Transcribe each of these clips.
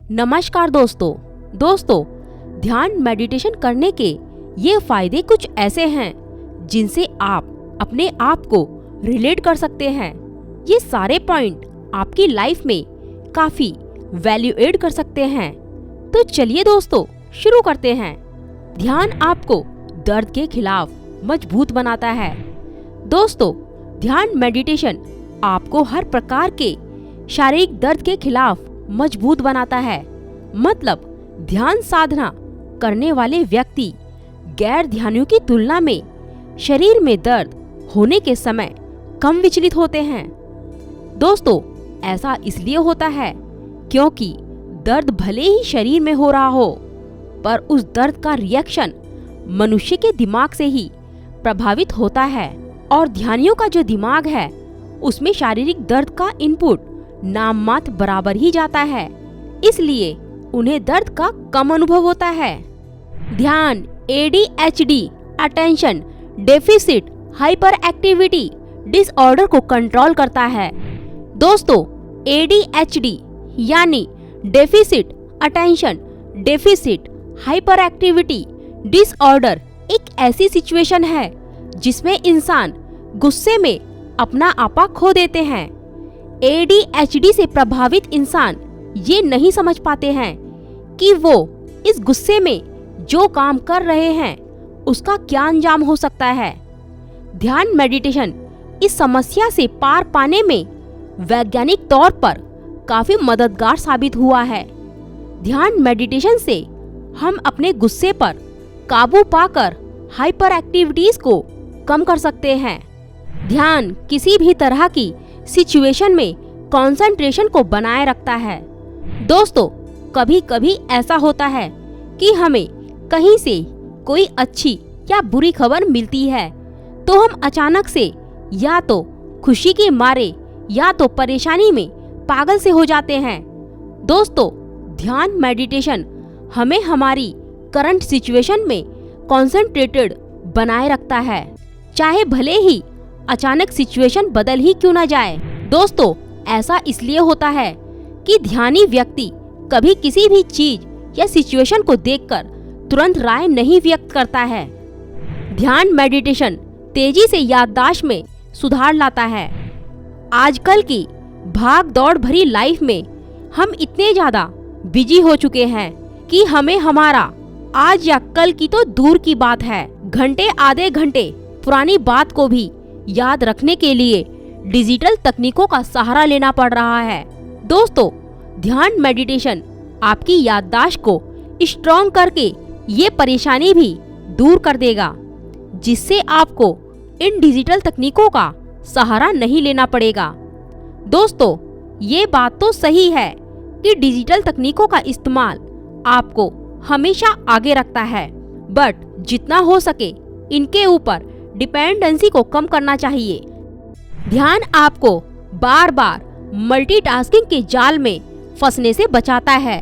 नमस्कार दोस्तों, ध्यान मेडिटेशन करने के ये फायदे कुछ ऐसे हैं जिनसे आप अपने आप को रिलेट कर सकते हैं। ये सारे पॉइंट आपकी लाइफ में काफी वैल्यू एड कर सकते हैं। तो चलिए दोस्तों, शुरू करते हैं। ध्यान आपको दर्द के खिलाफ मजबूत बनाता है। दोस्तों, ध्यान मेडिटेशन आपको हर प्रकार के शारीरिक दर्द के खिलाफ मजबूत बनाता है। मतलब ध्यान साधना करने वाले व्यक्ति गैर ध्यानियों की तुलना में शरीर में दर्द होने के समय कम विचलित होते हैं। दोस्तों, ऐसा इसलिए होता है क्योंकि दर्द भले ही शरीर में हो रहा हो, पर उस दर्द का रिएक्शन मनुष्य के दिमाग से ही प्रभावित होता है। और ध्यानियों का जो दिमाग है उसमें शारीरिक दर्द का इनपुट नाम मात्र बराबर ही जाता है, इसलिए उन्हें दर्द का कम अनुभव होता है। ध्यान ADHD attention deficit hyper activity disorder को कंट्रोल करता है। दोस्तों, ADHD यानी deficit attention deficit hyper activity disorder एक ऐसी सिचुएशन है जिसमें इंसान गुस्से में अपना आपा खो देते हैं। ADHD से प्रभावित इंसान ये नहीं समझ पाते हैं कि वो इस गुस्से में जो काम कर रहे हैं उसका क्या अंजाम हो सकता है। ध्यान मेडिटेशन इस समस्या से पार पाने में वैज्ञानिक तौर पर काफी मददगार साबित हुआ है। ध्यान मेडिटेशन से हम अपने गुस्से पर काबू पाकर हाइपर एक्टिविटीज को कम कर सकते हैं। ध्यान किसी भी तरह की सिचुएशन में कंसंट्रेशन को बनाए रखता है। दोस्तों, कभी कभी ऐसा होता है कि हमें कहीं से कोई अच्छी या बुरी खबर मिलती है तो हम अचानक से या तो खुशी के मारे या तो परेशानी में पागल से हो जाते हैं। दोस्तों, ध्यान मेडिटेशन हमें हमारी करंट सिचुएशन में कंसंट्रेटेड बनाए रखता है, चाहे भले ही अचानक सिचुएशन बदल ही क्यों ना जाए। दोस्तों, ऐसा इसलिए होता है कि ध्यानी व्यक्ति कभी किसी भी चीज या सिचुएशन को देखकर तुरंत राय नहीं व्यक्त करता है। ध्यान मेडिटेशन तेजी से याददाश्त में सुधार लाता है। आजकल की भाग दौड़ भरी लाइफ में हम इतने ज्यादा बिजी हो चुके हैं कि हमें हमारा आज या कल की तो दूर की बात है, घंटे आधे घंटे पुरानी बात को भी याद रखने के लिए डिजिटल तकनीकों का सहारा लेना पड़ रहा है। दोस्तों, ध्यान मेडिटेशन आपकी याददाश्त को स्ट्रॉन्ग करके ये परेशानी भी दूर कर देगा, जिससे आपको इन डिजिटल तकनीकों का सहारा नहीं लेना पड़ेगा। दोस्तों, ये बात तो सही है कि डिजिटल तकनीकों का इस्तेमाल आपको हमेशा आगे रखता है, बट जितना हो सके इनके ऊपर डिपेंडेंसी को कम करना चाहिए। ध्यान आपको बार बार मल्टीटास्किंग के जाल में फंसने से बचाता है।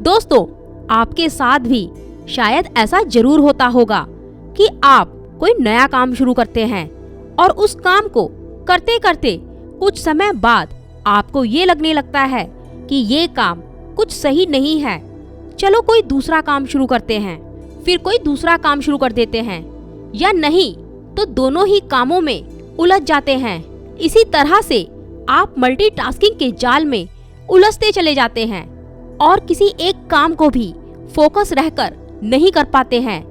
दोस्तों, आपके साथ भी शायद ऐसा जरूर होता होगा कि आप कोई नया काम शुरू करते हैं और उस काम को करते करते कुछ समय बाद आपको ये लगने लगता है कि ये काम कुछ सही नहीं है, चलो कोई दूसरा काम शुरू करते हैं। फिर कोई दूसरा काम शुरू कर देते हैं, या नहीं तो दोनों ही कामों में उलझ जाते हैं। इसी तरह से आप मल्टीटास्किंग के जाल में उलझते चले जाते हैं और किसी एक काम को भी फोकस रहकर नहीं कर पाते हैं,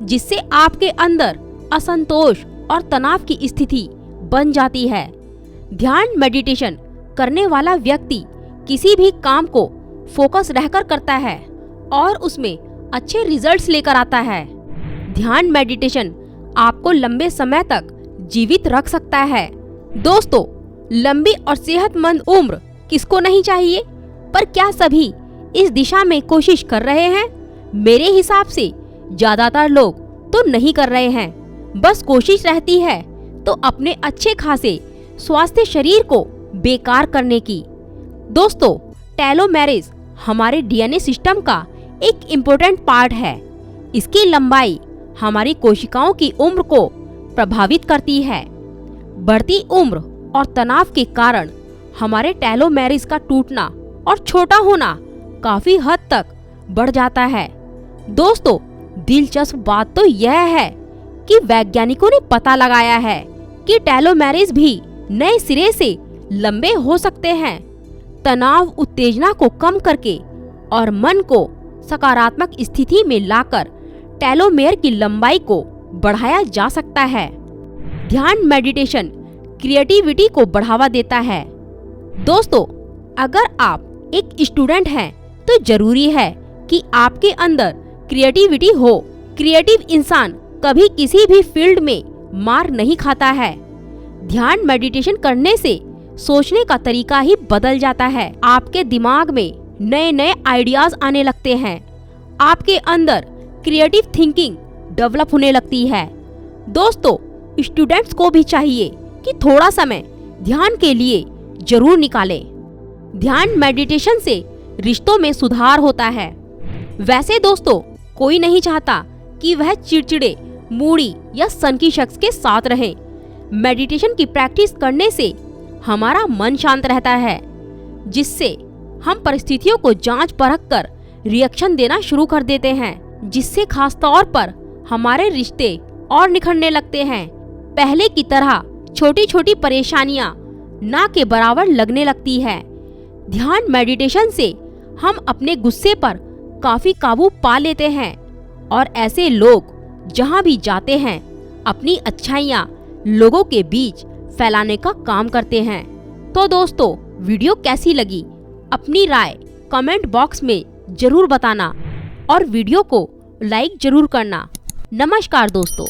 जिससे आपके अंदर असंतोष और तनाव की स्थिति बन जाती है। ध्यान मेडिटेशन करने वाला व्यक्ति किसी भी काम को फोकस रहकर करता है और उसमें अच्छे रिजल्ट्स लेकर आता है। ध्यान मेडिटेशन आपको लंबे समय तक जीवित रख सकता है। दोस्तों, लंबी और सेहतमंद उम्र किसको नहीं चाहिए, पर क्या सभी इस दिशा में कोशिश कर रहे हैं? मेरे हिसाब से ज्यादातर लोग तो नहीं कर रहे हैं। बस कोशिश रहती है तो अपने अच्छे खासे स्वास्थ्य शरीर को बेकार करने की। दोस्तों, टेलोमेरेज हमारे DNA सिस्टम का एक इम्पोर्टेंट पार्ट है। इसकी लंबाई हमारी कोशिकाओं की उम्र को प्रभावित करती है। बढ़ती उम्र और तनाव के कारण हमारे टेलोमेरेज का टूटना और छोटा होना काफी हद तक बढ़ जाता है। दोस्तों, दिलचस्प बात तो यह है कि वैज्ञानिकों ने पता लगाया है कि टेलोमेरेज भी नए सिरे से लंबे हो सकते हैं। तनाव उत्तेजना को कम करके और मन को सकारात्मक स्थिति में लाकर टेलोमेर की लंबाई को बढ़ाया जा सकता है। ध्यान मेडिटेशन क्रिएटिविटी को बढ़ावा देता है। दोस्तों, अगर आप एक स्टूडेंट हैं तो जरूरी है कि आपके अंदर क्रिएटिविटी हो। क्रिएटिव इंसान कभी किसी भी फील्ड में मार नहीं खाता है। ध्यान मेडिटेशन करने से सोचने का तरीका ही बदल जाता है। आपके दिमाग में नए नए आइडियाज आने लगते हैं। आपके अंदर क्रिएटिव थिंकिंग डेवलप होने लगती है। दोस्तों, स्टूडेंट्स को भी चाहिए कि थोड़ा समय ध्यान के लिए जरूर निकालें। ध्यान मेडिटेशन से रिश्तों में सुधार होता है। वैसे दोस्तों, कोई नहीं चाहता कि वह चिड़चिड़े, मूडी या सनकी शख्स के साथ रहे। मेडिटेशन की प्रैक्टिस करने से हमारा मन शांत रहता है, जिससे हम परिस्थितियों को जांच परख कर रिएक्शन देना शुरू कर देते हैं, जिससे खास तौर पर हमारे रिश्ते और निखरने लगते हैं। पहले की तरह छोटी छोटी परेशानियां ना के बराबर लगने लगती है। ध्यान मेडिटेशन से हम अपने गुस्से पर काफी काबू पा लेते हैं और ऐसे लोग जहां भी जाते हैं अपनी अच्छाइयां लोगों के बीच फैलाने का काम करते हैं। तो दोस्तों, वीडियो कैसी लगी अपनी राय कमेंट बॉक्स में जरूर बताना और वीडियो को लाइक जरूर करना। नमस्कार दोस्तों।